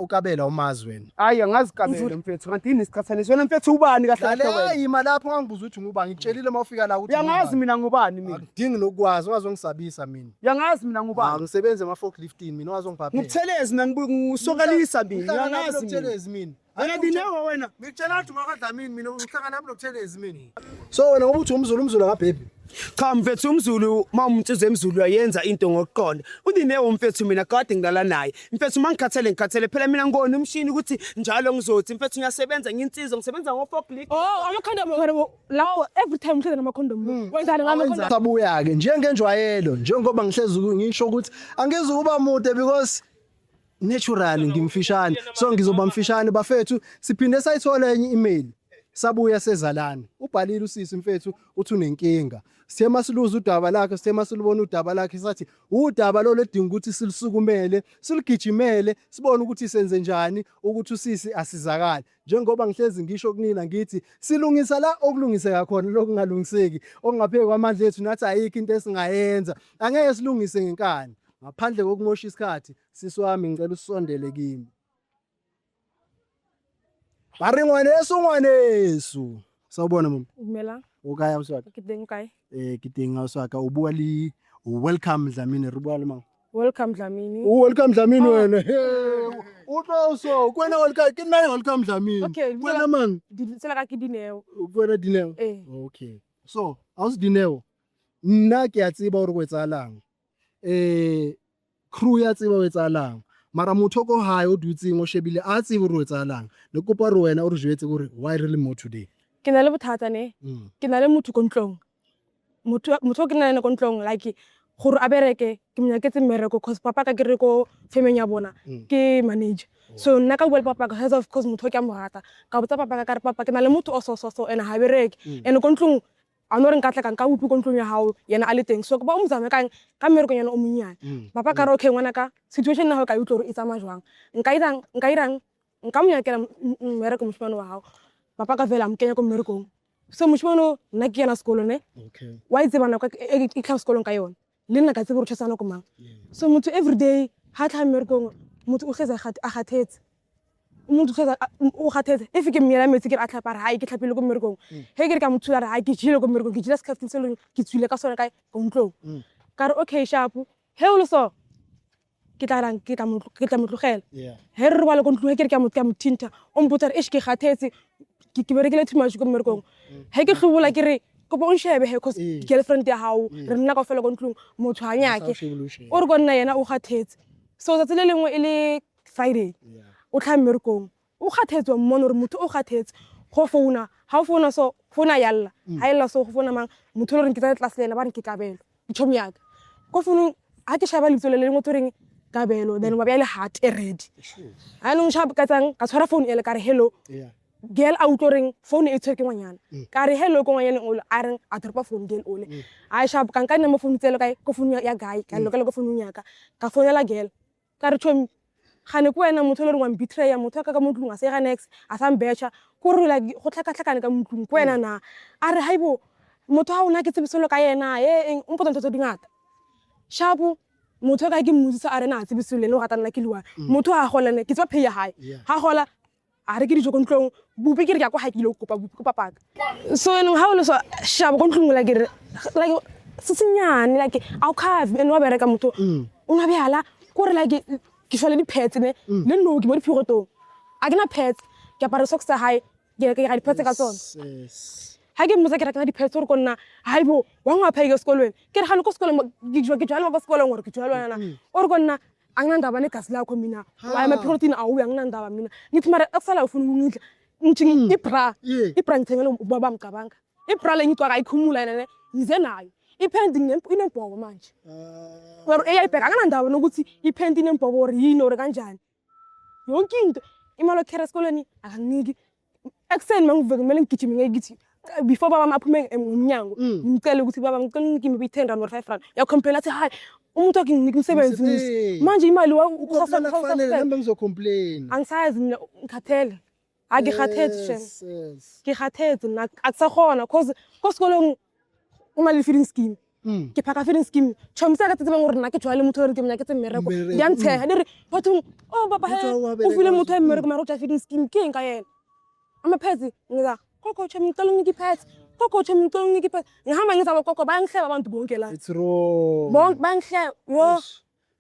ukabela umazi wena. Hayi angazikabela mfethu kanti yini isikhathaniso wena mfethu ubani kahle kahle wena. Hayi malapho ngangibuza ukuthi ngubani ngitshelile mawufika la ukuthi uyangazi mina ngubani mina. Ngidingi nokwazi ungazongisabisa mina. Uyangazi mina ngubani. Ngisebenza forklifting mina wazongiphaphela. Ngibuthelezi mina ngisokalisa mina uyangazi ngibuthelezi mina. Wena dinewo wena. Ngikutshela ukuthi makadlamini mina ngihlangana nami nokuthelezi mina. So wena ngoba uthi umzulu akabhebhi. Cha mfethu umzulu mawumtshize emzulu uyayenza into ngokuqonda. Udinewo mfethu mina kade ngidlala naye. Mfethu mangikhathele phela mina ngone umshini ukuthi njalo ngizothi mfethu ngiyasebenza nginsizwa ngisebenza ngo-forklift. Ama-condom lawo every time ngithethe nama-condom. Wenzani ngama-condom? Sabuya ke njengenjwayelo njengoba ngihlezi ngisho ukuthi angizukuba mude because natural ngimfishane so ngizoba mfishane bafethu siphinde sayithola enye email sabuya sezalana ubhalile usisi mfethu uthi unenkinga sithe masiluza udaba lakhe sithe masilubona udaba lakhe sathi udaba lo ledinga ukuthi silisukumele siligijimele sibone ukuthi senze njani ukuthi usisi asizakale njengoba ngihlezi ngisho kunina ngithi silungisa la okulungiseka khona lokungalungiseki okungapheki kwamandla ethu nathi ayikho into esingayenza angeke silungise ngenkani ngaphandle kokumosha isikhathi sisi wami ngicela usondele kimi baringwanesu sawubona mama Umela ukaya uswaka Kidengai kidinga uswaka ubuwali welcome Dlamini rubala mama welcome Dlamini welcome Dlamini wena uqoso kwena welcome kinayo welcome Dlamini kwena man ditsela ka Kidinewo kwena Dinewo okay so awusidinewo nna ke a tseba hore go etsalang crew ya tseba go etsalang mara motho ko hae o dutseng o shebile a tsebe go etsalang le kopa re wena o re jwetse gore why really more today ke na le bothata ne ke na le motho kontlong motho ke na le kontlong like gore a bereke ke mnyaketse mmereko cause papa ka ke re ko femeng ya bona ke manager so nna ka bua le papa ka of course motho ke a mogata ka botsa papa ka re papa ke na le motho o so ene ha bereke ene kontlong a no re nkatla ka upi kontlong ya hao yena a le teng so ba o mzame ka mmereko yana o monyane papa ka re okay ngwana ka situation na ho ka utlo re itsa majwang nka irang nka monyakela mmereko moshimane wa hao papa ka vela mkenya ko mmerekong so moshimane nna ke yana sekolo ne okay wa itse bana ka e ka sekolong ka yona le nna ka tsebe re tshwana ko mang so motho every day ha tla mmerekong motho o hleza a khathetse motho hleza o khathetse if ke mmela metsi ke a tlhapa re ha ke tlhapile ko mmerekong he ke re ka motho la re ha ke jile ko mmerekong ke jile skafting selong ke tswile ka sona ka kontlong ka re okay sharp he o lo so ke tla motlogela he re bale kontlong ke re ka mothinta o mpotsa re ke khathetse ke berekile too much ko mmerekong he ke hlobola ke re ko bon shebe he cause girlfriend ya hao re nna ka fela kontlong motho ha nyake o re go nna yena o khathetse so tsatsi le lengwe e le Friday o tla mmerekong o khathetse wa mmona re motho o khathetse go founa ha o founa so founa yalla ha ella so go founa mang motho le re nkitsa class lena ba re ke kabelo itshomi yaka go founu ha ke shaba le tsole le ngwe toreng kabelo then ba bya le heart ready ha no shaba ka tsang ka tshwara phone ele ka re hello girl outdoring phone e tshwere ke ngwanyana ka re hello ko ngwanyana o a reng a dropa phone girl ole a shaba ka nka nne mo phone tselo kae ko phone ya guy ka lokela ko phone nyaka ka phone la girl ka re tshomi gane ko wena motho le re wa betray ya motho ka motlung a se ga next a sa mbecha ko re la go tlhakatlhakane ka motlung ko wena na a re haibo motho ha ona ke tsebiselo ka yena o mpotsa ntho tse dingata shabu motho ka ke mmutsisa a re na tsebiselo le no gata nna ke liwa motho a golane ke tswa pay ya hae ha gola a re ke dijo kontlong bupi ke re ka go hakile kopa bupi ko papaka so ene ha o le so shabu kontlong la ke re like sitsinyane like au khave ene wa bereka motho o na byala ko re like ke shwale di pets ne le no ke mo di phigotong a ke na pets ke apara socks tsa hae ke ga di pets ka tsona ha ke motsa ke reka di pets gore konna haibo wa ngwa phai ke sekolong ke re ga le ko sekolong ke jwala ko sekolong gore ke jwala na or konna angindaba negazi lakho mina waya maprotein awu angindaba mina ngithi mara akusala ufuna ungidla ngithi ibra ngithengele ubaba mgabanga ibra le ngitwa kayikhumula yena ne yize nayo ipending inembhoko manje wena eyayibheka angindaba nokuthi ipendi inembhoko or yini or kanjani yonke into imali okhera esikoleni akanginiki ekseni mangiveke kumele ngigijime ngiyithi before baba maphume emnyango ngicela ukuthi baba ngicela ngikime bi10 rand or 5 rand ya complain athi hayi umuntu akinginika umsebenzi manje imali kufanele ngihambe ngizocomplain angisazi mina ngikhathele akikhathezi ke khathezi na akusakhona cause kosikolong imali feeding scheme ke phaka feeding scheme chomisa ka tsebang gore nna ke tshwale motho re ke mnya ke tse mmereko di a ntsheha di re batho oh baba he o file motho a mmereko mara o tsa feeding scheme ke eng ka yena ama phetsi ngiza koko chami ngicela unike pets koko chami ngicela unike pets ngihamba ngizaba koko bayangihleba abantu bonke la It's wrong. bonke bayangihleba yo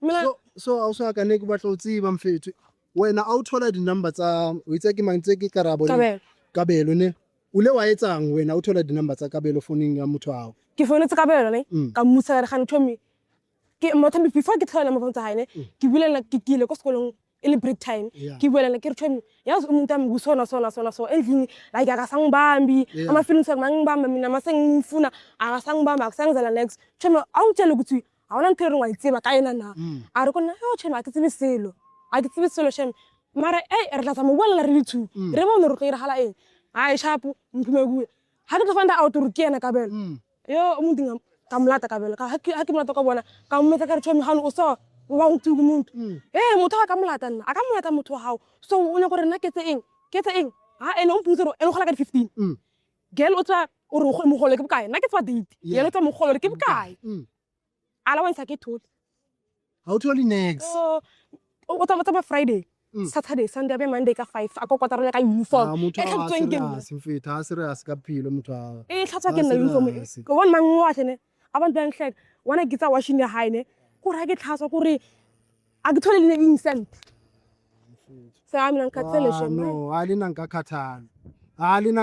mina So awusaka ne kubatla utsiba mfethu. Wena awuthola di number tsa o itse ke mang tse ke karabo Kabelo. Kabelo ne. Ule wa etsang wena o thola di number tsa Kabelo phoning ya motho ao. ke founetse Kabelo ne ka mmusa re gane thomi ke motho before ke thola mo tsa haine ke bulela ke kile ko sekolong e le break time ke bulela ke re thomi yazi umuntu ami kusona so endlini like akasangibambi ama feelings mangibamba mina masengifuna akasangibamba akusangizela next thomi awutshela ukuthi awona nthero ngayitseba ka yena na a re kona yo thomi akitsebe selo shem mara re tla tsama bona re dithu re bona re go ira hala eng ai sharp mphume kuwe ha ke tofanda out re ke yena Kabelo yo umuntu ngamlata Kabelo ha ke mlata ka bona ka mmeta ka re thomi hanu o so wa ngtuku umuntu motho a ka mlata nna a ka mlata motho wa hao so o nya gore nna ke tse eng ha ene o mputse ene go la ka 15 girl o tsa o re mo gole ke bokae nna ke tsa date yena tsa mo gole ke bokae ala wa ntse ke thola Ha o tholi next. o tsa Friday Saturday Sunday abe Monday ka 5 a ko kwata rona ka uniform Motho a serious mfethu a serious ka philo motho a. tlhatsa ke nna uniform ko one man wa tshene abantu bangihleka wana gitsa washing ya haine ko ra ke tlhatsa gore a ke thole le instant sa mina ngikatsele shema No alina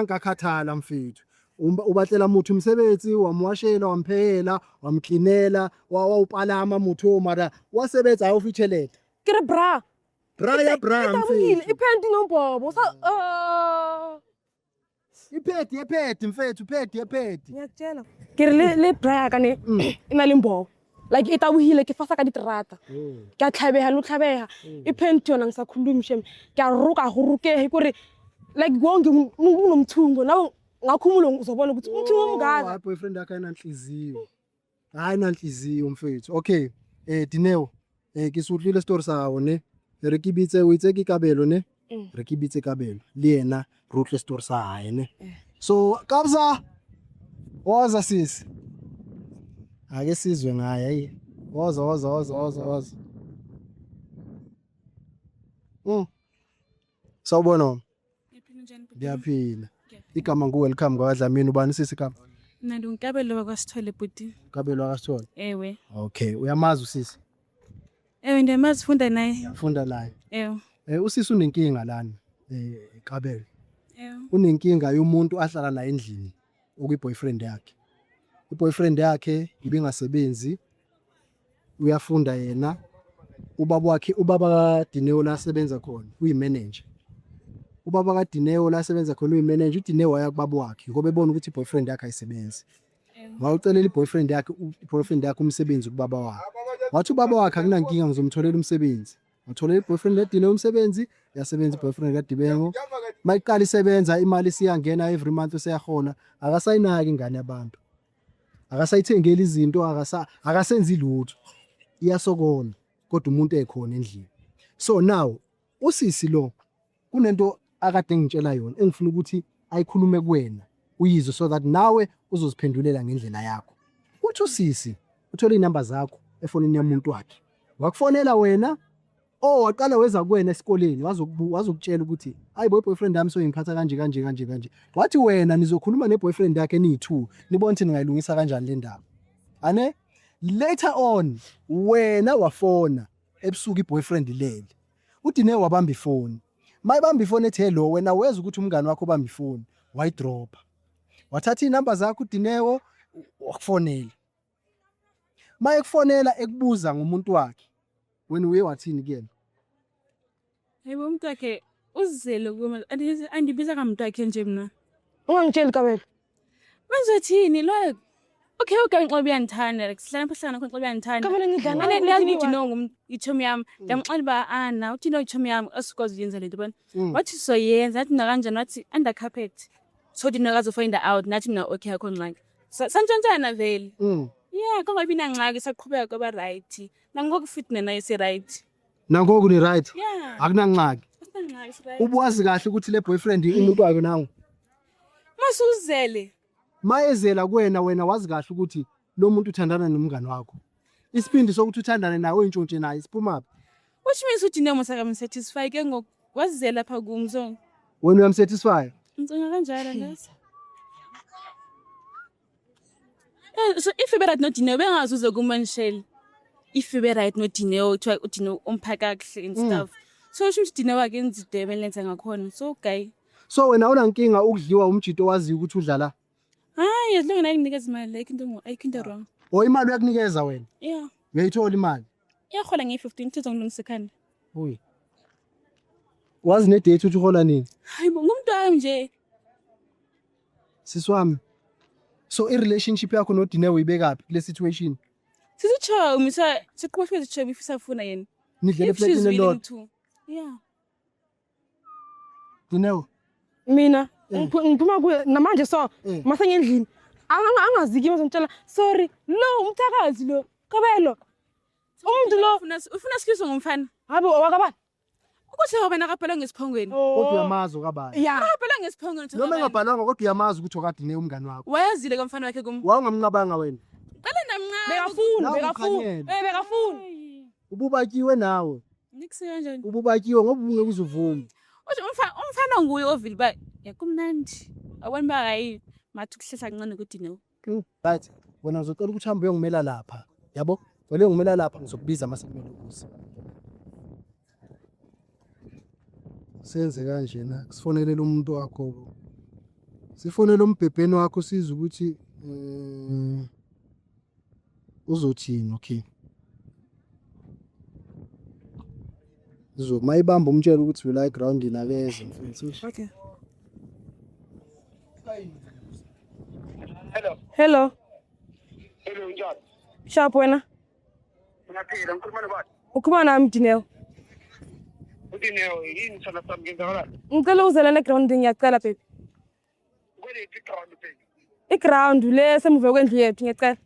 ngakhathala mfethu. Ubatlela motho umsebenzi wamwashela wamphela wamklinela wawupalama motho mara wasebenza ayofitheleta. ke re bra Ya bra mfethu. ipendi nombobo sa Iphedi mfethu iphedi. ngiyakutshela ke re le bra ka ne ina le mbobo like itabuhile ke fasa ka diterata ke a tlhabeha ipendi yona ngisakhulumi shem ke a ruka go rukehe gore like wonke unomthungo nawo ngakhumulo uzobona ukuthi umthungo omngaka Hayi boyfriend yakhe ayinanhliziyo. Hayi nanhliziyo mfethu. Okay, Dineo, ke sutlile story sawo ne. Re ke bitse o itse ke Kabelo ne. Re ke bitse Kabelo. Le yena rutle story sa hae ne. So Kabza waza sisi. Ake sizwe ngaye hayi. Waza. Sawubona. Ngiyaphila. Igama welcome kwaDlamini ubani sisi Kama? Mina ngikabelo wakwaSithole bhuti. Kabelo akasithole. Ewe. Okay, uyamazi usisi? Ewe ndiyamazi funda naye. Funda naye. Ewe. Usisi unenkinga lana Kabelo. Ewe. Unenkinga yomuntu ahlala naye endlini okuyiboyfriend yakhe. Iboyfriend yakhe ibingasebenzi. Uyafunda yena. Ubaba kaDineo la asebenza khona, uyimanager. Ubaba kaDineo la asebenza khona uyimanager, uDineo waya kubaba wakhe ngoba ebona ukuthi iboyfriend yakhe ayisebenzi. Wawucelela iboyfriend yakhe umsebenzi kubaba wakhe. Wathi ubaba wakhe akunankinga ngizomtholela umsebenzi. Watholela iboyfriend kaDineo umsebenzi, yasebenza iboyfriend kaDibengo. Mayiqala isebenza imali siyangena every month useyahona, akasayinaki ingane yabantu. Akasayithengeli izinto, akasenzi lutho. Iyasokona kodwa umuntu ekhona endlini. So now usisi lo kunento akade ngitshela yona engifuna ukuthi ayikhulume kuwena uyizwe so that nawe uzoziphendulela ngendlela yakho. Uthi usisi uthola inamba zakho efonini yomuntu wakhe. Wakufonela wena waqala weza kuwena esikoleni wazokutshela ukuthi hayi boyfriend yami so ngiphatha kanje. Wathi wena nizokhuluma neboyfriend yakhe ni2 nibone ukuthi ningayilungisa kanjani le ndaba. Ane later on wena wafona ebusuku iboyfriend lele. uDineo wabamba ifoni. Mayibamba ifoni ethi hello wena weza ukuthi umngane wakho ubamba ifoni wayidropa. Wathatha inamba zakho uDineo wakufonela. Mayekufonela ekubuza ngomuntu wakhe. Wena uye wathini kuyena? Hayibo umuntu wakhe uzizele kuma andibiza kamuntu wakhe nje mina. ungangitsheli Kabelo Wenzothini lo? Okay ngixoxa uyanithanda like sihlala phahlana khona ngixoxa uyanithanda. Kabelo ngidlana Ngiyazi uDineo ithomi yami. Ngiyamxela ba ana uDineo ithomi yami asikwazi uyenza lento bani. Wathi so yenza nathi mina kanjani wathi under carpet. So Dineo akazofind out nathi mina okay akho ngxaki. Santshantsana vele. Yeah, kongabi nangxaki saqhubeka kwaba right. Nangoku fit nena isi right. Nangoku ni right? Yeah. Akunangxaki. Asinangxaki isi right. Ubuwazi kahle ukuthi le boyfriend umuntu wakhe nangu. Masuzele. Mayezela kuwena wena wazi kahle ukuthi lo muntu uthandana nomngani wakho. Isipindi sokuthi uthandane nawe intshontshe naye siphuma phi? Which means ukuthi Dineo must satisfy ke ngoku wazizela lapha kumzo. Wena uyamsatisfy? Ngicinga kanjalo ngathi. So if you right not Dineo bengazuza kumanshel. If you right not Dineo to Dineo umphaka kahle and stuff. So usho ukuthi Dineo akenzi idebe lenza ngakhona. So guy. So wena unankinga ukudliwa umjito wazi ukuthi udlala? Hayi, as long as nginikeza imali like into ayikho wrong. O imali uyakunikeza wena? Yeah. Uyayithola imali? Iyahola nge-15 ngizongilungisa ekhanda. Uyi. Wazi ne date uthi uhola nini? Hayi ngumuntu wami nje. Siswami. So i relationship yakho no Dineo uyibeka phi kule situation? Sisicho misa siqhubeka sicho befisa funa yena. Nidlele If she's flatini willing lot. to. Yeah. Dineo. Mina ngiphuma kuye namanje so mase ngendlini angaziki bazongitshela sorry lo umthakazi lo kabelo umuntu lo Ufuna sikizwe ngomfana. habi wakabani Ukuthi wena kaphelwa ngesiphongweni. Kodwa uyamazi okabani. ya Kaphelwa ngesiphongweni Noma engabhalanga kodwa uyamazi ukuthi okadine umngani wakho. wayazile komfana wakhe kum. Wawungamncabanga wena. Qala namncane. bekafuna Ububakiwe nawe. Niksi kanjani? Ububakiwe ngoba ungeke uzuvuma. Uthi umfana nguye ovile ba yakumnandi. Awani ba hayi mathi kuhlehla kancane kuDineo. Right. Wena uzocela ukuthi uhambe uyongimela lapha. Yabo? Wena ngimela lapha ngizokubiza mase kumele ukuze. Senze kanje na sifonelele umuntu wakho. Sifonele umbhebheni wakho siza ukuthi uzothini, okay. Mayibamba umtshela ukuthi we like ground inakeze mfethu. okay Hello. hello Hello, njani? sharp wena Ngiyaphila, ngikhuluma nobani? ukhuluma nami Dineo uDineo, yini sana sami ngenzakala? ngicela uzela neground ngiyacela baby Kweliphi iground phela? iground le semuve kwendlu yethu ngiyacela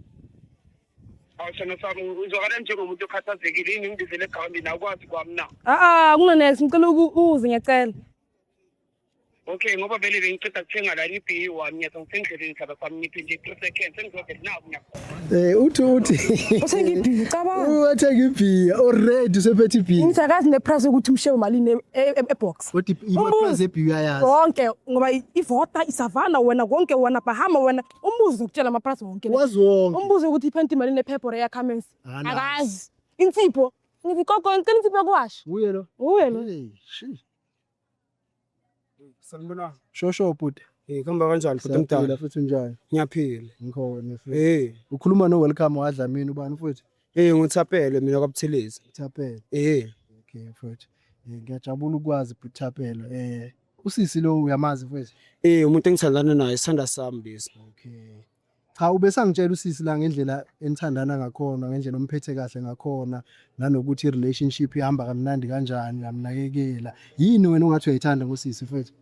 Sana sami uzokala njengomuntu okhathazekile, yini ngidizele eground nakwazi kwami na. kuna next ngicela uze ngiyacela Okay, ngoba vele bengiceda kuthenga la iB1 ngiyathi ngisendleleni sana sami ngiphinde 3 seconds sengizovela naku ngiyakhona. Uthi. usengibhizi cabanga Wathenga ibhiya already usephethe ibhiya. ngithakazi neprice ukuthi umshiye malini ebox Kodwa imaprice ebhiya yazi. wonke ngoba ivota isavana wena konke wena bahama wena umbuzo ukutshela ama price wonke Wazi wonke. umbuzo ukuthi iphenti malini ephepha ya comments Akazi. akazi insipho ngithi gogo ngicela insipho kwashi Uye lo. uwe lo Hey, shi. Sanibona. Shosho bhuti. Kuhamba kanjani futhi Siyaphila mdala? futhi njani? Ngiyaphila. Ngikhona futhi. Ukhuluma no welcome waDlamini ubani futhi? ngithapele mina kwaButhelezi. Thapela. Okay futhi. Ngiyajabula ukwazi Thapela. Usisi lo uyamazi futhi? Umuntu engithandana naye isanda sami lesi. Okay. Cha ubesangitshela usisi la ngendlela enithandana ngakhona, ngendlela omphethe kahle ngakhona, nanokuthi i-relationship ihamba kamnandi kanjani, uyamnakekela. Yini wena ongathi uyayithanda ngosisi futhi?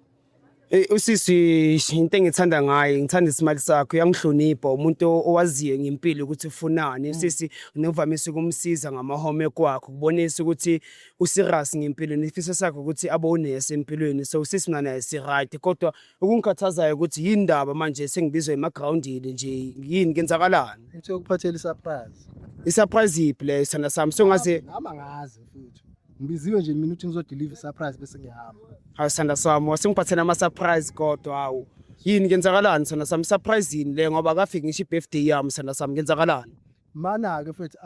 Usisi into engithanda ngaye, ngithanda isimali sakhe, uyangihlonipha, umuntu owaziyo ngempilo ukuthi ufunani. Usisi unovamise ukumsiza ngamahomework wakhe, kubonisa ukuthi userious ngempilo, nefiso sakhe ukuthi abonese empilweni. So usisi mina naye si right, kodwa ukungikhathazayo ukuthi yini indaba manje sengibizwa emagroundini nje, yini kenzakalani? Uthi ukuphathela isurprise. Isurprise iple sana sami, so ngaze Ngama ngazi futhi. Ngibiziwe nje mina ukuthi ngizodeliver surprise bese ngiyahamba. awusanda sami wasengiphathela ama surprise kodwa hawu yini kenzakalani sana sami surprise yini le ngoba kafiki ngisho birthday yami sana sami kenzakalani Mana ke futhi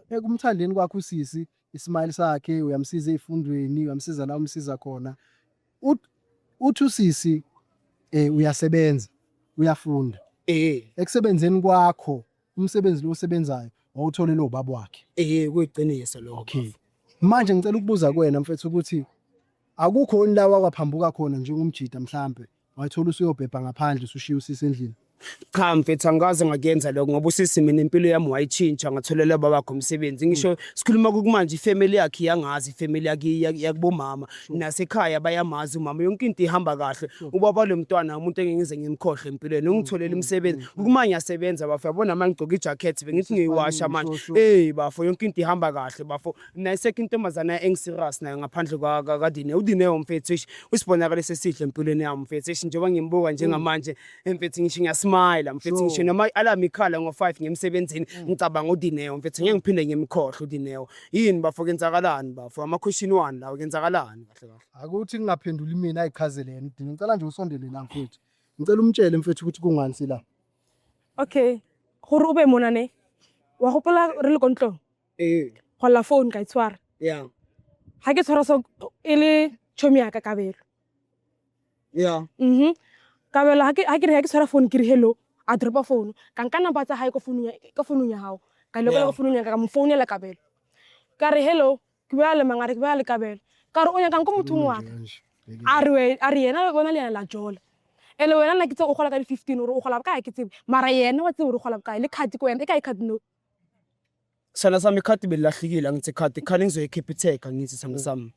ekumthandeni kwakho usisi, ismile sakhe uyamsiza ezifundweni, uyamsiza la umsiza khona. Uthi usisi uyasebenza, uyafunda. Ekusebenzeni kwakho, umsebenzi lo osebenzayo awutholele ubaba wakhe. kuyiqiniso lokho. Okay. Manje ngicela ukubuza kuwena mfethu ukuthi akukho la wakwaphambuka khona njengomjida mhlambe wathola usuyobhebha ngaphandle usushiya usisi endlini. Cha mfethu angaze ngakuyenza lokho ngoba usisi mina impilo yami wayichintsha ngatholela babakho umsebenzi. Ngisho sikhuluma kumanje ifamily yakhe yangazi, ifamily yakhe yakubomama nasekhaya bayamazi umama, yonke into ihamba kahle. Ubaba lo mntwana umuntu engengize ngimkhohle empilweni, ungitholele umsebenzi. Kumanye yasebenza bafo, yabona manje ngigqoka ijacket bengithi ngiyiwasha manje. Bafo yonke into ihamba kahle bafo. Nayisekho intombazana engiserious nayo ngaphandle kaDineo. uDineo mfethu usibonakala sesihle empilweni yami mfethu. Njengoba ngimbuka njengamanje mfethu ngisho ngiyasima umayela mfethu Sure. ngisho noma alarm ikhala ngo5 ngemsebenzini ngicabanga uDineo mfethu ngeke ngiphinde ngimkhohle uDineo yini bafo kenzakalani bafo ama question 1 lawo kenzakalani kahle kahle akuthi ngingaphenduli mina ayichazelene udini ngicela nje usondele la mfethu ngicela umtshele mfethu ukuthi kungani sila Okay, gore o be mona ne wa gopola re le kontlong go la phone ka itshwara yeah ha ke tshwara so e le chomi ya ka Kabelo yeah Kabelo ha ke re ha ke tshwara phone ke re hello a dropa phone ka nka number tsa hae ka phone ya hao ka lokela ka phone ya ka mo founela Kabelo ka re hello ke ba le mangare ke ba le Kabelo ka re o nya ka nko motho wa ka a re yena bona le la jola ele wena nna ke tse o gola ka di 15 ore o gola ka ke tsebe mara yena wa tse ore o gola ka le card ko yena e ka card no sana sami ikhadi belilahlekile angithi ikhadi khani ngizoyikhipha ngithi sana sami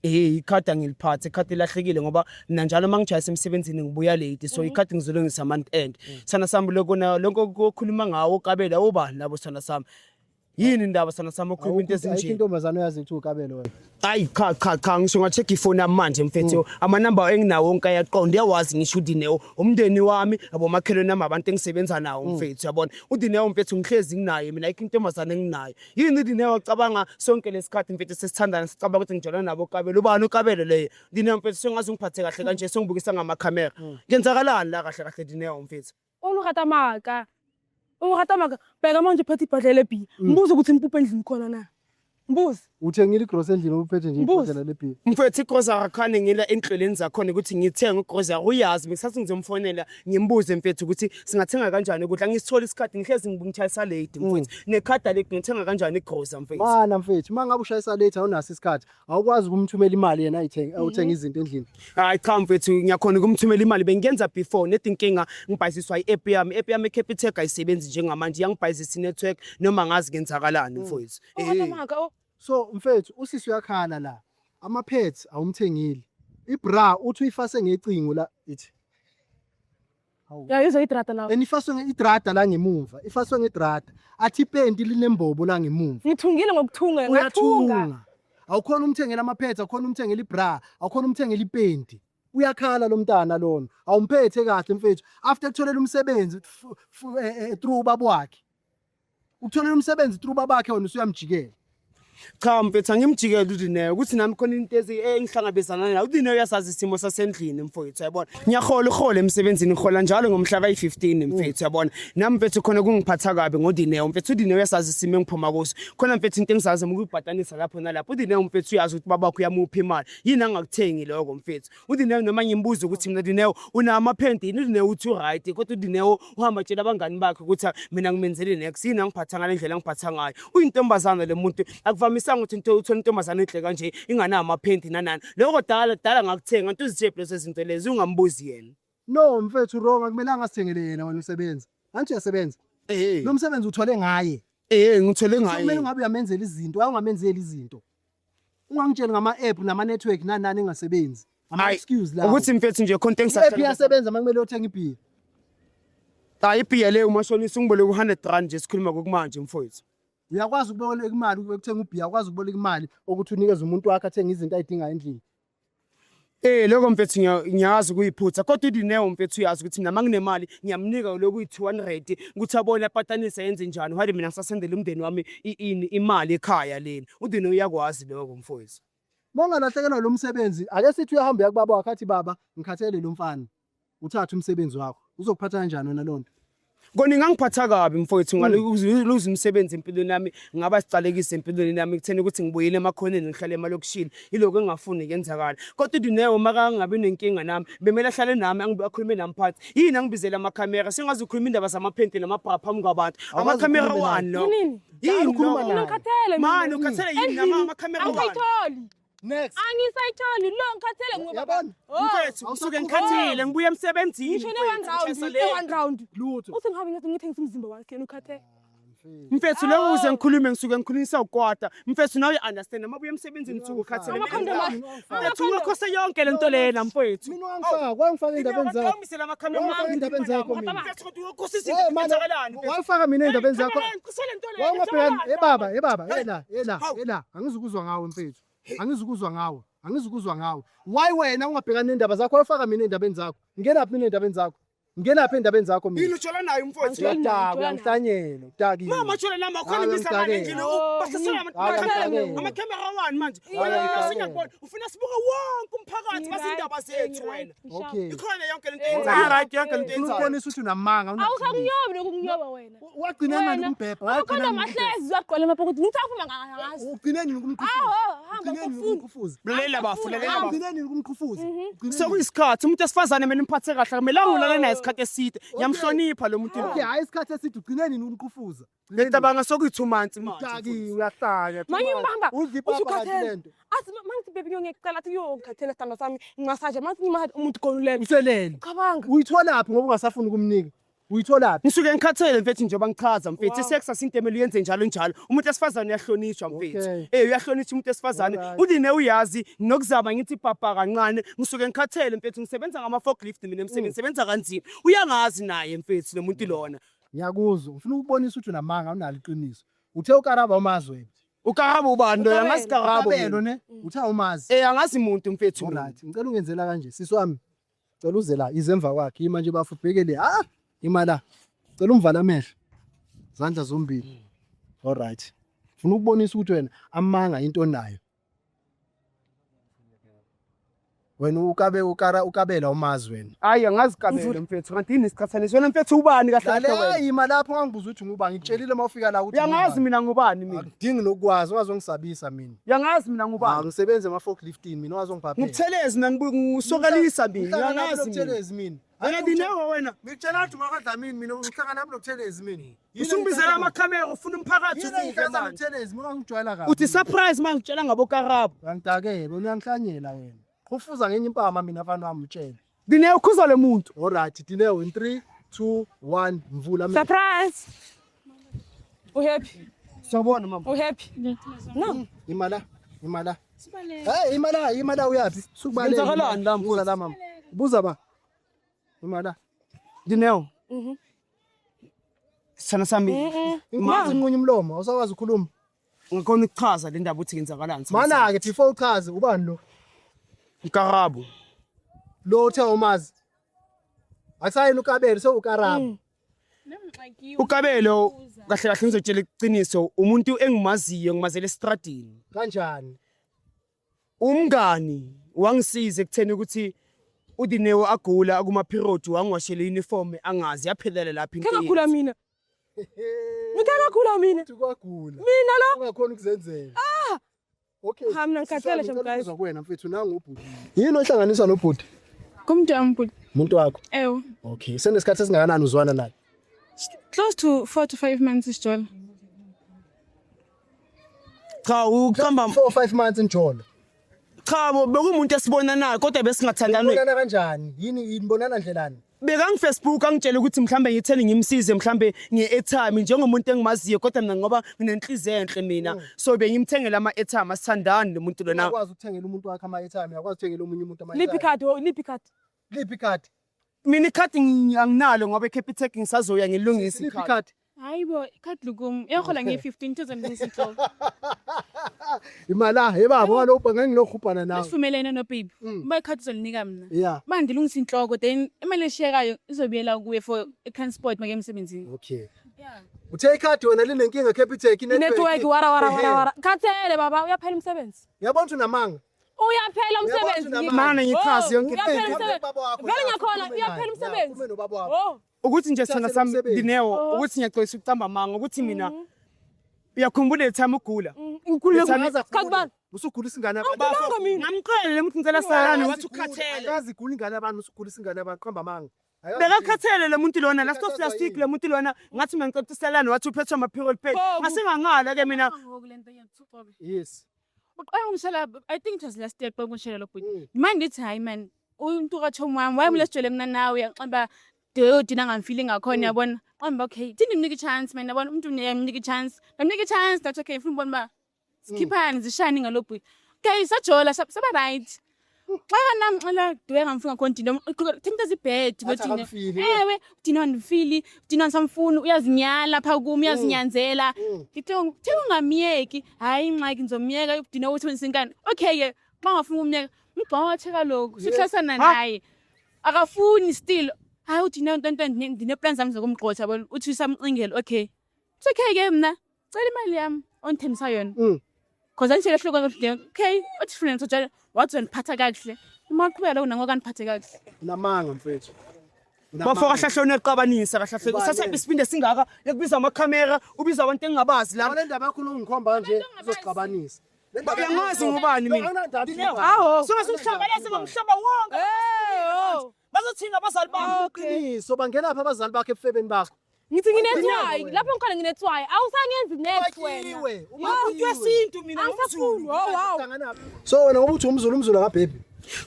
ikhadi angiliphathe ikhadi lahlekile ngoba mina njalo mangijayisa emsebenzini ngibuya late so ikhadi ngizolungisa month end sana sami lonke okukhuluma ngawo Kabela ubani labo sana sami yini indaba sana sami okhuluma into ezinje intombazana uyazi ukuthi uKabelo wena hayi cha ngisho ngacheck ifone yami manje mfethu ama number enginawo onke ayaqonda yawazi ngisho uDineo umndeni wami abomakhelwane nami abantu engisebenza nawo mfethu yabona uDineo mfethu ngihlezi nginaye mina ayikho intombazana enginayo yini uDineo acabanga sonke lesikhathi mfethu sesithandana sicabanga ukuthi ngijona nabo Kabelo ubani uKabelo leyo Dineo mfethu sengazi ngiphathe kahle kanje sengibukisa ngama camera kenzakalani la kahle kahle Dineo mfethu o gata maka beka manje phethe ibhadlele bi mbuzo ukuthi impuphe endlini khona na mbuzo uthengile igrocery endlini uphethe nje ibhadlela lebhi mfethu igrocery akhane ngila enhleleni zakhona ukuthi ngithenga igrocery uyazi ngisathi ngizomfonela ngimbuze mfethu ukuthi singathenga kanjani ukudla ngisithola isikhathi ngihlezi ngibungitshayisa late mfethu nekhada leki ngithenga kanjani igrocery mfethu mana mfethu mangabe ushayisa late awunaso isikhathi awukwazi ukumthumela imali yena uthenga izinto endlini hayi cha mfethu ngiyakhona ukumthumela imali bengiyenza before nedinkinga ngibhayisiswa i-app yami Capitec ayisebenzi njengamanje yangibhayisisa network noma ngazi kenzakalani mfethu so mfethu usisi uyakhala la ama-pads awumthengile ibra uthi uyifase ngecingo la ithi ya yizo idrata nawo ifaswe ngedrada la ngemuva ifaswe ngedrada athi ipenti linembobo la ngemuva ngithungile ngokuthunga ngathunga awukhona umthengela ama-pads awukhona umthengela ibra awukhona umthengela ipenti uyakhala lo mntana lona awumphethe kahle mfethu after kutholela umsebenzi through ubaba wakhe ukutholela umsebenzi through ubaba wakhe wona usuyamjikela cha mfethu angimjikela uDineo ukuthi nami khona into engihlangabezana nayo uDineo uyasazi isimo sasendlini mfethu yabona ngiyahola uhole emsebenzini ngihola njalo ngomhla ka15 mfethu yabona nami mfethu khona kungiphatha kabi ngoDineo mfethu uDineo uyasazi isimo engiphuma kuso khona mfethu into engizazi ukuyibhatanisa lapho nalapho uDineo mfethu uyazi ukuthi babakho uyamupha imali yini angakuthengi lokho mfethu uDineo noma ngimbuza ukuthi mina Dineo una amaphenti yini uDineo uthi right kodwa uDineo uhamba tshela abangani bakhe ukuthi mina ngimenzele next yini angiphatha ngale ndlela ngiphatha ngayo uyintombazana le muntu akuvamisanga ukuthi uthola intombazana enhle kanje ingana amaphenti nanani lokho dala ngakuthenga into uzithephe lezo zinto lezi ungambuzi yena no mfethu wrong akumelanga sithengele yena wena usebenza anti uyasebenza lo msebenzi uthole ngaye ngithole ngaye kumele ungabe uyamenzela izinto awungamenzeli izinto ungangitshela ngama-app nama-network nanani engasebenzi ama-excuse la ukuthi mfethu nje content i-app iyasebenza makumele uthenga ibhiya hayi ibhiya leyo umashonisa ungiboleka u100 nje sikhuluma kokumanje mfowethu uyakwazi ukuboleka imali ukuthenga ubhiya ukwazi ukuboleka imali ukuthi unikeze umuntu wakhe athenga izinto ayidinga endlini lokho mfethu ngiyazi ukuyiphutha kodwa uDineo mfethu uyazi ukuthi mina manginemali ngiyamnika lokhu yi200 ukuthi abone apatanisa yenze njani hadi mina ngisasendela umndeni wami imali ekhaya leni uDineo uyakwazi lokho mfowethu mongalahlekelwa lo msebenzi ake sithi uyahamba yakubaba wakhe athi baba ngikhathele lo mfana uthatha umsebenzi wakho uzokuphatha kanjani wena lonto kona ngangiphatha kabi mfowethu ngalokuza umsebenzi empilweni yami ngaba sicalekise empilweni yami kuthena ukuthi ngibuyele emakhoneni ngihlale emalokishini iloko engafuni kuyenzakala kodwa uDineo makangabe nenkinga nami bemela hlale nami angibakhulume namphathi yini angibizela amakhamera sengazi ukhuluma indaba zamaphenti namabra phambi kwabantu amakhamera wani lo yini ukhuluma naye ngikhathele mani ukhathele yini nama amakhamera wani angiyitholi next angisayitholi lo ngikhathele yabona mfethu usuke ngikhathele ngibuye emsebenzini ngisho ne-1 round lutho uthi ngihambe ngathi ngithengisa umzimba wakhe ukhathele mfethu lo uze ngikhulume ngisuke ngikhulumisa ukwata mfethu nawe understand mabuye emsebenzini usuke ukhathele mfethu ungakhose yonke lento lena mfethu mina wangifaka kwangifaka endabeni zakho ngamisela amakhamera endabeni zakho mina mfethu kodwa uyokhose izinto ezenzakalani wangifaka mina endabeni zakho wangibhekana baba yela angizukuzwa ngawe mfethu angizukuzwa ngawe why wena ungabhekana nendaba zakho wafaka mina endabeni zakho ngenaphi mina endabeni zakho Ngena phe indabeni zakho yini mina. ujola nayo umfowethu Uyadaka, uyangihlanyela, udakile. mama jola nami akhona ngisabana endlini basasela amakamera wani manje wena singabona ufuna sibuke wonke umphakathi basindaba zethu wena Okay. ikhona yonke lento yenzayo right yonke lento yenzayo Ubonisa ukuthi unamanga. awusakunyobi nokunyoba wena Wagcina nani kumbhebha? ukhona amahlezi wagqwala emaphokothi ngithafuma ngazi Ugcineni kumqhufuza. hamba Ugcineni ufuna kumqhufuza. lalela bafu lalela bafu Ugcineni kumqhufuza. sekuyisikhathi umuntu esifazane mina imphathe kahle kumele angulale naye isikhathi eside ngiyamhlonipha lo muntu Okay, hayi isikhathi esithi ugcineni kumqhufuza. ngicabanga sokuyi 2 months manje Udaki uyahlanya. manje ngibamba Uzipha phakathi lento. athi mangithi baby ngiyocela athi ngiyokhathela sithandwa sami ngingasaje mangithi ngimahathi umuntu gonulele Uselele. cabanga Uyithola phi ngoba ungasafuni ukumnika? Uyithola phi? ngisuke ngikhathele mfethu njengoba ngichaza mfethu isex asintemelo yenze njalo njalo umuntu esifazane uyahlonishwa mfethu Okay. uyahlonishwa umuntu esifazane Alright. udine uyazi nokuzama ngithi papa kancane ngisuke ngikhathele mfethu ngisebenza ngama forklift mina emsebenzini ngisebenza kanzima uyangazi naye mfethu lo muntu lona Ngiyakuzwa. Ufuna ukubonisa ukuthi unamanga unalo iqiniso. Uthe ukaraba umazwe. ukarabo ubani lo yangazi karabo Kabelo ne? Uthe umazi. angazi umuntu mfethu mina. Alright. Ngicela ungenzela kanje. Sisi wami. Cela uze la izemva kwakhe. Ima nje bafu bhekele. Ima la. Cela umvala amehlo. Zandla zombili. Alright. Ufuna ukubonisa ukuthi wena amanga into nayo. Wena ukabela umazi wena. Hayi angazi kabelo mfethu kanti yini isikhathane wena mfethu ubani kahle kahle Dale wena ima lapho ngangibuza ukuthi nguba ngitshelile mawufika la ukuthi uyangazi mina ngubani mina ngidingi nokwazi ungazongisabisa mina. uyangazi mina ngubani Ngisebenze ama forklifting mina wazongiphaphela. ngithelezi mina ngisokalisa mina uyangazi mina Ukuthelezi mina. wena dinewo wena Ngitshela ukuthi ungakadlamini mina uhlangana nami nokuthelezi mina. usungibizela amakhamera ufuna umphakathi Yini ufunde ngihlanza manje ngithelezi mina ngijwayela kabi. uthi surprise manje utshela ngabo karabo Ngidakele uyangihlanyela wena. Ufuza ngenye impama mina afana wami utshela. dinewo khuza le muntu Alright, Dineo in 3 2 1 mvula mina. surprise uhappy sawubona mama uhappy no Imala. Hey imala uyapi? Sukubaleka. Kwenzakalani la Buza la mama. Buza ba. Imala. dinewo sana sami Mazi nqunye umlomo, awusakwazi ukukhuluma. ngikona ukuchaza le ndaba uthi ngenzakalani Mana ke before uchaze ubani lo? karabo Lo uthe umazi. Akusayini ukabeli so ukaraba. ukabelo kahle kahle ngizotshela iqiniso umuntu engimaziyo ngimazele estradini Kanjani? umngani wangisiza ekutheni ukuthi udinewo agula akuma period wangiwashela uniform angazi yaphelela lapha into kengagula mina ngikengagula mina Ukwagula. mina lo Ungakhona ukuzenzela. Okay. Ha, mina ngikhathele nje mguys. Ngizwa kuwena mfethu nangu ubhuti. Yini ohlanganisa nobhuti? Kumntu wami bhuti. Umuntu wakho. Ewe. Okay. Senesikhathi esingakanani uzwana naye? Close to 4 to 5 months isijolo. cha uqamba 4 or 5 months njalo. cha bekumuntu esibona naye kodwa besingathandani Ubonana kanjani? Yini inibonana ndlelani? bekangi Facebook angitshela ukuthi mhlambe ngithele ngimsize mhlambe nge-airtime njengomuntu engimaziyo kodwa mina ngoba nginenhliziyo enhle mina so bengimthengela ama-airtime asithandani nomuntu lona Uyakwazi ukuthengela umuntu wakhe ama-airtime, uyakwazi ukuthengela omunye umuntu ama-airtime. liphi card liphi card Liphi card? mina ikhadi anginalo ngoba eCapitec ngisazoya ngilungisa Liphi ikhadi card? Hayibo, ikhadi lukum. Yahola nge-15,000 ngesinhloko. Imala, hey baba, ngalokho ngeke ngilokhupana nawe. Sivumelene no baby. Uba ikhadi uzolinika mina. Yeah. Bandilungisa inhloko then imali eshiyekayo izobuyela kuwe for transport make emsebenzini. Okay. Yeah. Uthe ikhadi wena linenkinga Capitec network wara khathele baba uyaphela umsebenzi Yabona ukuthi unamanga. uyaphela umsebenzi Mana ngichazi yonke uyaphela into umsebenzi vele ngiyakhona uyaphela umsebenzi Kume nobaba wakho. oh ukuthi nje thina sami umsebenzi. Dinewo ukuthi ngiyacela ukucamba amanga ukuthi mina uyakhumbula le time ugula ngikhulule Uyaza kakubani usugulisa ingane Awudlanga mina. ngamqhele ukuthi ngicela salana wathi ukhathele Akazi igula ingane abantu usugulisa ingane abantu qamba amanga. bekakhathele le muntu lona lasto plastic le muntu lona ngathi mina ngicela salana wathi uphethwe ama-period pain ngasengangala ke mina Ngokulento yethu. Yes. Uqala ngishela I think it was last year xa ngishela lo bhuti. Manje ndithi hayi man umuntu kaThomo wami wayemlesijele mina nawe yaxamba dina ngamfili ngakhona yabona. Qamba okay thini nginika i-chance man yabona umuntu uyamnika i-chance. Ngamnika i-chance that's okay ufuna ubona ba sikhiphani zishani ngalo bhuti. Okay sajola saba right. Xa namxela duwe ngamfika khona dina thina zibed Athi bothina. akamfili. Ewe dina ndifili dina samfuna uyazinyala pha kumi uyazinyanzela. Ngithe ungamiyeki hayi ingxaki ngizomiyeka udina uthi weninkani okay ke xa ngafuna umyeka ngibhawa watheka lokho sihlalisana naye akafuni still hayi uthi ndine-plans zami zokumgqotha yabona uthi usamcingela okay it's okay-ke mna cela imali yami ondithembisa yona cause angitshela ehloko okay uthi friend sojalo wathi wendiphatha kakuhle uma qhubeka lokho nangoku andiphathe kakuhle Unamanga mfethu. Bafaka kahlahle oneqabanisa kahlahle. Usathe isiphinde singaka yokubiza amakhamera ubiza abantu engingabazi la. Le ndaba yakho ungikhomba nje uzoxabanisa. Uyangazi ngubani mina? Aho. Songasihlanganise ngomhlaba wonke. Bazothina abazali bami. Qiniso bangena lapha abazali bakhe ebufebeni bakho. Ngithi nginethwayi lapho ngikhona nginethwayi awusangenzi next wena. Umuntu wesintu mina Angisafuni. Wow. So wena ngoba uthi umzulu akababy.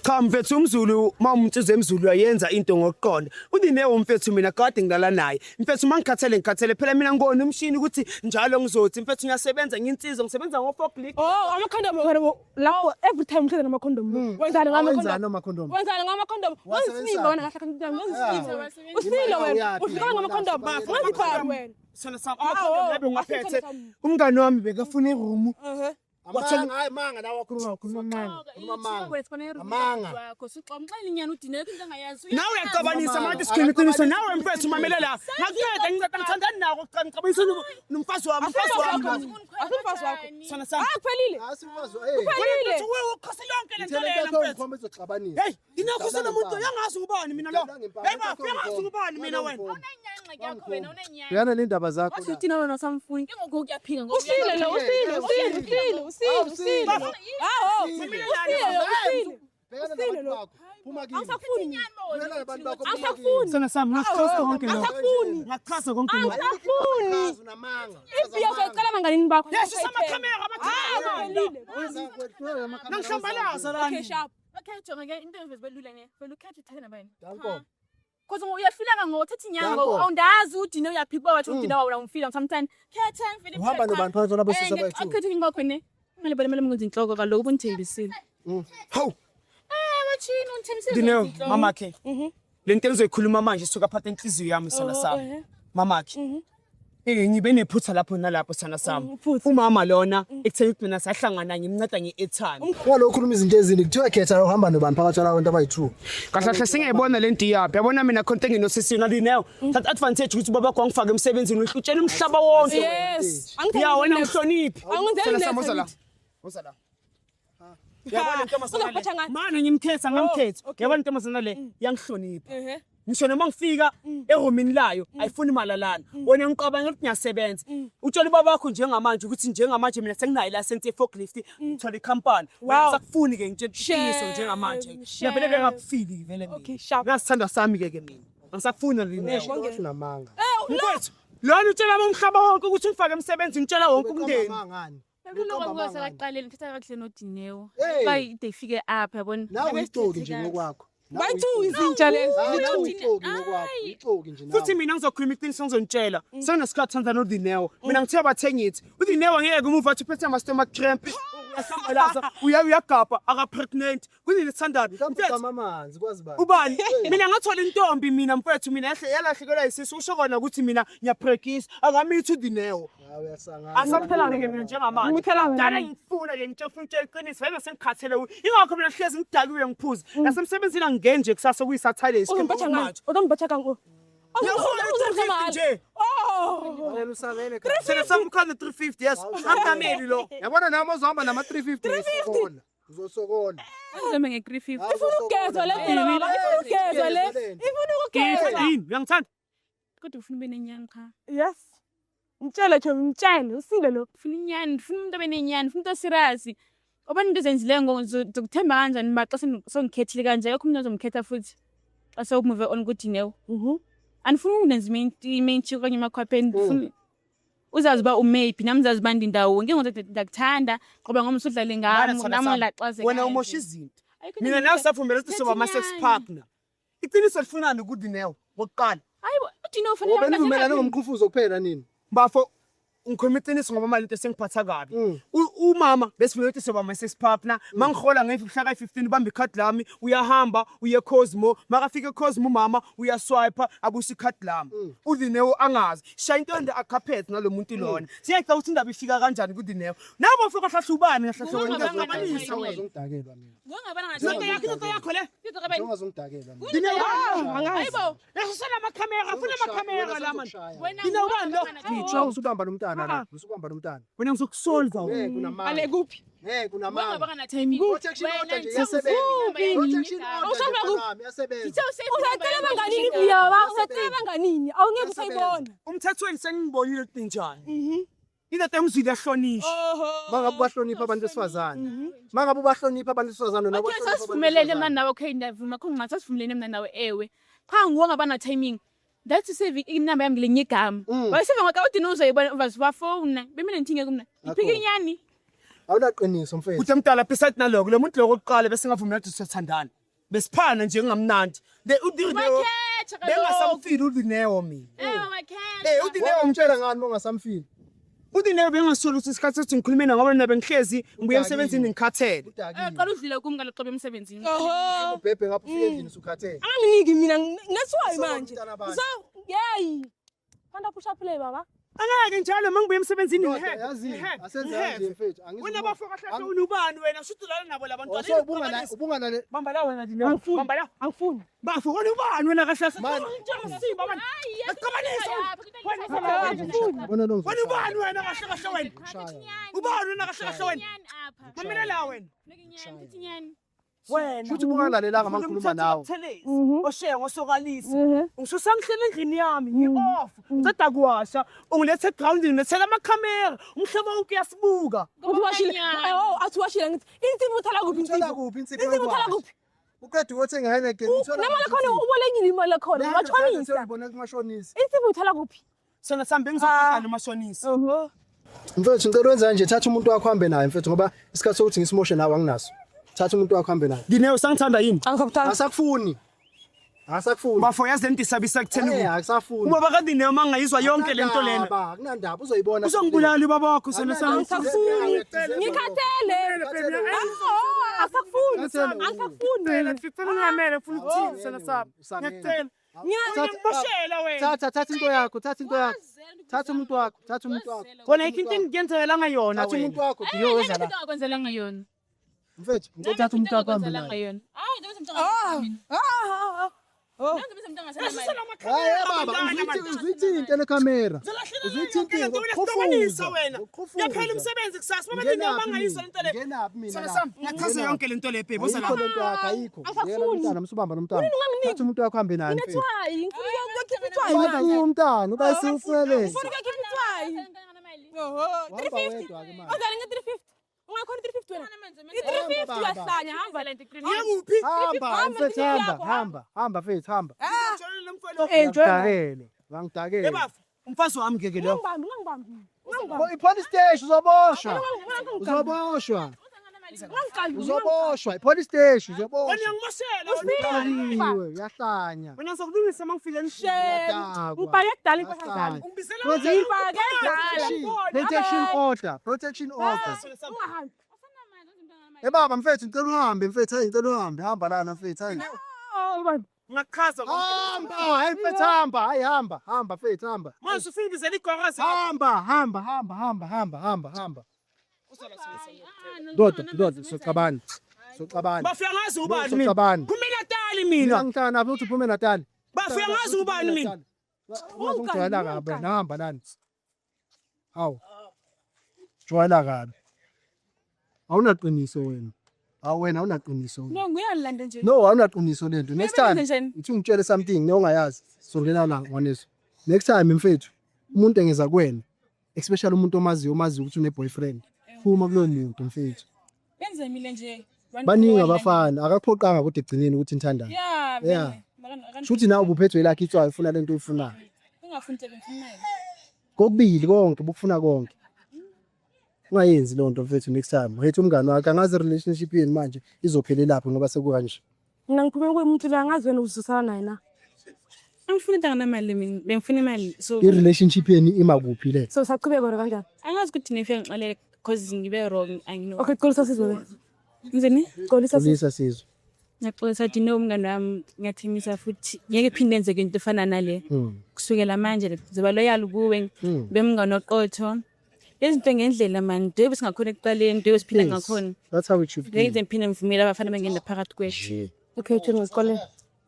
Cha mfethu umzulu mawumtsizwe emzulu uyayenza into ngokuqonda. Udinewo mfethu mina kade ngidlala naye. Mfethu mangikhathele phela mina ngone umshini ukuthi njalo ngizothi mfethu ngiyasebenza nginsizwa ngisebenza ngo-forklift. Ama-condom lapho every time ngihlezi nama-condom. Wenzani ngama-condom? Wenzani ngama-condom? Wenzisile wena kahle usile wena. Ufikela ngama-condom. Ngaziphathi wena. Sana sami ama-condom labe ngaphethe. Umngani wami bekafuna iroom. Manga nawe wakhuluma manga. Nawe uyacabanisa manje siqiniso nawe mfethu mamela la. Ngakuyeda ngithandani nako ngicabisa nomfazi wami Asumfazi wakho. sana sami. Kuphelile. Asifazi Kuphelile. Wewe ukhose yonke le nto le mfethu. uzoxabanisa. Hey, nginakhosela umuntu yangazi ubani mina lo. Hey ba, yangazi ubani mina wena. Uyana le ndaba zakho. wathi uthina wena samfuni ke ngoku kuyaphika ngoku Usile lo, usile. Aho. Usile lo. Phuma kimi. Awusafuni. Uyana nabantu bakho. Awusafuni. Sana sami ngachasa konke lo. Awusafuni. Ngachasa konke lo. Awusafuni. Unamanga. Impilo uzocela abanganini bakho. Yes, isamakhamera Kuphelile. Nangishambalaza la. Okay, sharp. okay jonga ke into evezibelula ne vele ukhethe uthathe nabani Danko. cause uyahluleka ngothatha inyanga Danko. awundazi udine uyaphika wathi udine wawula umfila sometimes khethe ngivele Uhamba nobantu phakathi labo sisa bayithu. akhethe ngakho ne manje bale ngenza inhloko kaloku bunithembisile Hawu. wachini unithembisile Dineo mamakhe. Le nto engizoyikhuluma manje isuka phatha inhliziyo yami sana sami. Mamakhe. Ngibe nephutha lapho nalapho sana sami. Umama lona ekutheni ukuthi mina sahlangana ngimnceda nge-airtime. Walokho khuluma izinto ezini kuthiwa khetha uhamba nobantu phakathi labantu abayi2. Kahle singayibona le nto iyaphi. Yabona mina khonto enginosisina Dineo. Thatha advantage ukuthi baba kwami ngifake emsebenzini uhlutshela umhlaba wonke. Yes. Ya wena uhloniphi. Angenzeli Sana sami next. uza la. Yabona intombazana Uzophatha le. ngani? Mana ngimkhetha ngamkhetha. okay. Yabona intombazana le yangihlonipha. Ngisho noma ngifika eromini layo ayifuni malalana wena ngiqabanga ukuthi ngiyasebenza utshela baba wakho njengamanje ukuthi njengamanje mina senginayo license ye-forklift ngithola i-company wena sakufuni ke ngitshela njengamanje ngiyavele ke ngakufili vele mina Okay, sharp. ngasithanda sami ke mina ngisafuna lina Unamanga. mfethu lona utshela bomhlaba wonke ukuthi ngifake emsebenzi ngitshela wonke umndeni Mangani. Kuloko kwasaqaleni ngithatha kahle noDineo Hey. bayi de ifike apha yabona Nawe uyixoki nje ngokwakho. Bayi2 izintsha lezi. Uyixoki ngokwakho. Uyixoki nje nawe. futhi mina ngizokhuluma iqiniso ngizonitshela sekunesikhathi sanza noDineo mina ngithe bathengi ithi uDineo angeke umuva athi uphethe ama-stomach cramp uyasambalaza uyagabha aka-pregnant kunini sithandani Mfethu amanzi kwazi bani. ubani mina ngathola intombi mina mfethu mina yalahlekelwa yisisu usho kona ukuthi mina ngiyaprekisa akamithi uDineo Hawu uyasangana. asaphelane ke mina njengamanje Ngiphelane dala ngani? ngifuna nje ngitshela iqiniso vele sengikhathele ingakho mina hlezi ngidakiwe ngiphuza nasemsebenzini angingenje kusasa kuyisathayle Uzomphatha ngani? Uzomphatha kango. nje Wena usabele sele samkhanda 350 yes amkameli lo Yabona nami uzohamba nama 350 uzosokola. Uzosokola. ngizome nge-350 Ifuna ukugezwa le nto baba. Ifuna ukugezwa le. Ifuna ukugezwa. yini uyangithanda kodwa ufuna ube nenyani cha Yes. Mtshele Thomi, mtshele usile lo. ufuna inyani ufuna umuntu abenenyani ufuna umuntu oserious obani into ezenzileyo ngokuthemba kanjani ba xa sengikhethile kanje akho umuntu ozomkhetha futhi xa sewumuve on kuDineo anifuni ukunenza i-main chick okanye emakhwapheni ufuna uzazi uba umaybe nami uzazi uba ndindawo ngengokuthi ndakuthanda ngoba ngoma usudlale ngami nami laxaze wena umosha izinto mina nawe savumbela ukuthi soba ama-sex partner iqiniso lifunani kuDineo ngokuqala hayi uDineo Ngoba ufanele nivumelane ngomqhufuzo kuphela nini? bafo ngikhuluma iqiniso ngoba mali into esengiphatha kabi umama besivele ukuthi soba ama-sex partner mangihola ngehla ka-15 ubamba ikhadi lami uyahamba uye Cosmo makafika eCosmo umama uyaswipe abusa ikhadi lami uDineo angazi shaya into ende akaphetse nalomuntu lona siyacela ukuthi indaba ifika kanjani kuDineo nabo bafika hlahla ubani ngahlahla wena Ungabanisa wena. Ungidakelwa mina. ngongabana into yakho le Ngobani? Ungazongidakela mina. Hayibo. Lesisela amakhamera, funa amakhamera la man. Wena Dina ubani lo? Ngitsho usubamba nomntana la. Usubamba nomntana. Wena ngizokusolva. Kunamanga. Ale kuphi? Kunamanga. Wanga baka timing. Protection order nje yasebenza. Protection order yasebenza. Uzatela banganini kuya ba? Uzatela banganini? Awungeke usayibona. Umthethweni sengibonile ukuthi njani. Ingathi emzwile ahlonishwa. Mangabe bahlonipha abantu besifazane. Mangabe bahlonipha abantu besifazane nabo Okay, sasivumelene mna nawe okay ndavuma khona ngathi sasivumelene mna nawe ewe. Cha ngiwonga bana timing. That is saving inamba yami ngelinye igama. Wayeseve ngakawudini uzoyibona bazibafona. Bemina nithinge kumna. Iphike inyani. Awunaqiniso mfethu. Uthi mdala beside naloko lo muntu lo oqala bese ngavumela ukuthi siyathandana. Besiphana nje ngamnandi. Bakhetha kaloku. Bengasamfili uDinewo mina. Bakhetha. uDinewo Umtshela ngani mongasamfili? uDinewo bengasolo ukuthi isikhathi sokuthi ngikhulume ngoba nabe ngihlezi ngibuye emsebenzini ngikhathele. Qala udlile kum ngalo qobe emsebenzini. Ubhebhe ngapha ufike endlini usukhathele. Anginiki mina ngesiwayi manje. So, yey. Fanda push up play baba. Angeke njalo mangibuye emsebenzini Yazi, asenza nje mfethu. Wena bafaka hlahla unubani wena usudulana nabo labantwana. Ubunga la. Bamba la wena Dinewo. Bamba la. Angifuni. Bafu unubani wena kahlahla. Man. Simba man. Bona lo. Wena ubani wena kahlahla wena. Ubani wena kahlahla wena. Mamela la wena. Wena Futhi bungalalelanga mangikhuluma nawe. Oshe ngosokalisa. Ngisosangihlele endlini yami ngi-off. Ngiceda kuwasha. Ungilethe grounding ngilethela amakhamera. Umhlaba wonke uyasibuka. Uthi washile. Athi washile ngithi insipho uthala kuphi insipho? Uthola kuphi insipho? Insipho uthala kuphi? Uqeda ukuthenga Heineken uthola. Namala khona ubolekile imali khona. Washonisa. Ubona kumashonisa. Insipho uthala kuphi? Sona sambe ngizokufika nomashonisa. Mfethu ngicela wenza nje thatha umuntu wakho hambe naye mfethu ngoba isikhathi sokuthi ngisimoshe nawe anginaso. Thatha umuntu wakho hambe naye. Dinewo sangithanda yini? Angisakuthanda. Asakufuni. Bafo yazi entisabisa kutheni. Akusafuni. Uma bakaDinewo mangayizwa yonke lento lena. Akunandaba uzoyibona. Uzongibulala ubaba wakho sona sami. Angisafuni. Ngikhathele. Asakufuni. Asakufuni. Ngicela ngamele futhi uthini sona sami. Ngiyacela. Ngiyashela wena. Thatha into yakho, thatha into yakho. Thatha umuntu wakho, thatha umuntu wakho. Kona ikinto engiyenzela ngayona Thatha umuntu wena. wakho diyo wenza la. Ngakwenzelanga ngayona. Mfethu, ngithatha umuntu wakho hambe naye. ngayona. Hayi ndobe semntanga. Hayi baba, uzithinte le camera. Uzithinte Ukufuza wena. Yaphela umsebenzi kusasa. Mama Dinewo mangayizwa lento le. Ngenaphi mina Sona la? sami. Ngiyachaza yonke lento le babe. Ayikho lento yakho ayikho. Ngiyela umntana msubamba nomntana. Thatha umuntu wakho hambe naye mfethu. Ngithwayi. Ngifuna ukuyokhipha ithwayi Wathi manje. umntana ubayisifunele. Ngifuna ukuyokhipha ithwayi. Wahamba wedwa ke manje. Ozale nge-350. Ungakhona 350 wena? I-350 uyahlanya hamba lento. Ngiyakuphi? Hamba mfethu hamba mfethu hamba. Enjoy. Wangidakele. Ebafu, umfazi wami ngeke lo. Ngibambi. Ipolice station uzoboshwa. Uzoboshwa. Ipolice station uzoboshwa. Wena ngimoshela. Uliwe yahlanya. Wena ngizokulungisa mangifika endlini. Ngibhake kudala impahla zami. Ungisela Ngibhake kudala. Protection order. Ungahambi. Baba mfethu ngicela uhambe mfethu, ngicela uhambe, hamba lana mfethu. Ngachaza Hamba, hayi mfethu hamba, hayi hamba mfethu hamba. manje usingizela igwarazi. Hamba. Doda, soxabana. Bafika ngazi ubani mina. Soxabana. Phuma eNatali mina. Ngitana futhi uphume Natali. Bafika ngazi ubani mina. Ungijwayela kabi, nahamba lana. Hawu. Jwayela kabi. Awunaqiniso wena. Wena awunaqiniso. No ngiyalanda nje. No, awunaqiniso lento. Next time njani? uthi ngitshele something neongayazi. Songena la ngwaneso. Next time mfethu, umuntu engeza kuwena, especially umuntu omaziyo ukuthi une boyfriend. Phuma kulo muntu mfethu. Benze mina nje. Baningi abafana, akaphoqanga kodwa egcineni ukuthi nithandane. Yeah. Shuthi nawe ubuphethwe ilakhi itswayo ufuna lento uyifunayo. Ungafuni into bengifunayo. Kokubili konke bukufuna konke. Ungayenzi lonto mfethu next time. Wethu umngane wakhe angazi relationship yeni manje izophela lapho ngoba sekukanje. Mina ngiphume kumuntu la ngazi wena uzisana naye na. Angifuni into ngamali mina. Bengifuna imali. So I relationship yeni ima kuphi le? So saqhubeka kona kanjani? angazi ukuthi nifike ngixolele cause ngibe wrong I know. Okay, xolisa sizwe wena. Ngizeni? Xolisa sizwe. Polisa sizwe. Ngiyaxolisa Dinewo umngane wami ngiyathemisa futhi ngeke phinde enzeke into efana nale. Kusukela manje ngizoba loyal kuwe bemngane oqotho. Izinto ngendlela man, ngibe singakhona ekuqaleni, ngibe siphila ngakhona. That's how it should be. Ngeke ngiphinde ngivumela abafana bengena phakathi kwethu. Okay, uthini esikoleni?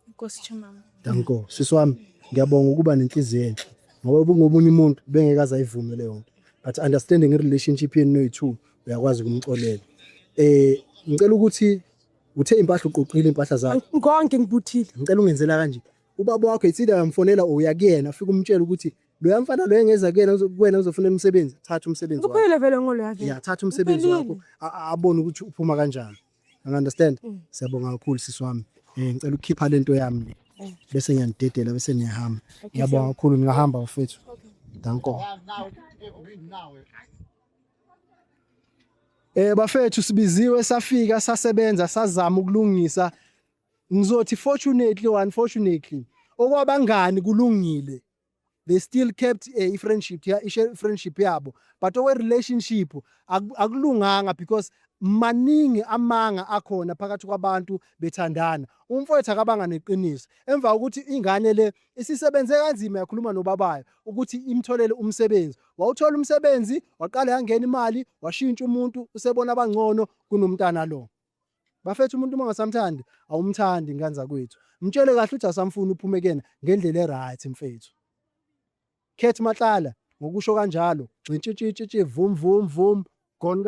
Nkosi chomama. Danko, sisi wami, ngiyabonga ukuba nenhliziyo enhle. Ngoba ubungomunye umuntu bengekaza ayivume leyo nto. But understanding relationship yenu noyi2 uyakwazi ukumxolela. Ngicela ukuthi uthe impahla uqoqile impahla zakho. Konke ngibuthile. Ngicela ungenzela kanje. Ubaba wakho etsida uyamfonela uya kuyena ufika umtshela ukuthi lo yamfana lo engeza kuyena kuwena uzofuna umsebenzi. Thatha umsebenzi wakho. Kuphela vele ngolo yavela. Yeah, thatha umsebenzi wakho. Abone ukuthi uphuma kanjani. You understand? Siyabonga kakhulu sisi wami. Ngicela ukukhipha lento yami bese ngiyanidedela bese niyahamba. Ngiyabonga kakhulu ngihamba mfethu. Danko. Bafethu sibiziwe safika sasebenza sazama ukulungisa. Ngizothi fortunately or unfortunately okwabangani kulungile. They still kept a friendship yabo, but our relationship akulunganga because maningi amanga akhona phakathi kwabantu bethandana. Umfowethu akabanga neqiniso emva ukuthi ingane le isisebenze kanzima yakhuluma nobabayo ukuthi imtholele umsebenzi. Wawuthola umsebenzi waqala yangena imali washintsha umuntu usebona abangcono kunomntana lo. Bafethu umuntu mangasamthandi awumthandi nganza kwethu. Mtshele kahle ukuthi asamfuna uphume kena ngendlela eright mfethu. Khethi Matlala ngokusho kanjalo ngcintshitshitshi vum gone.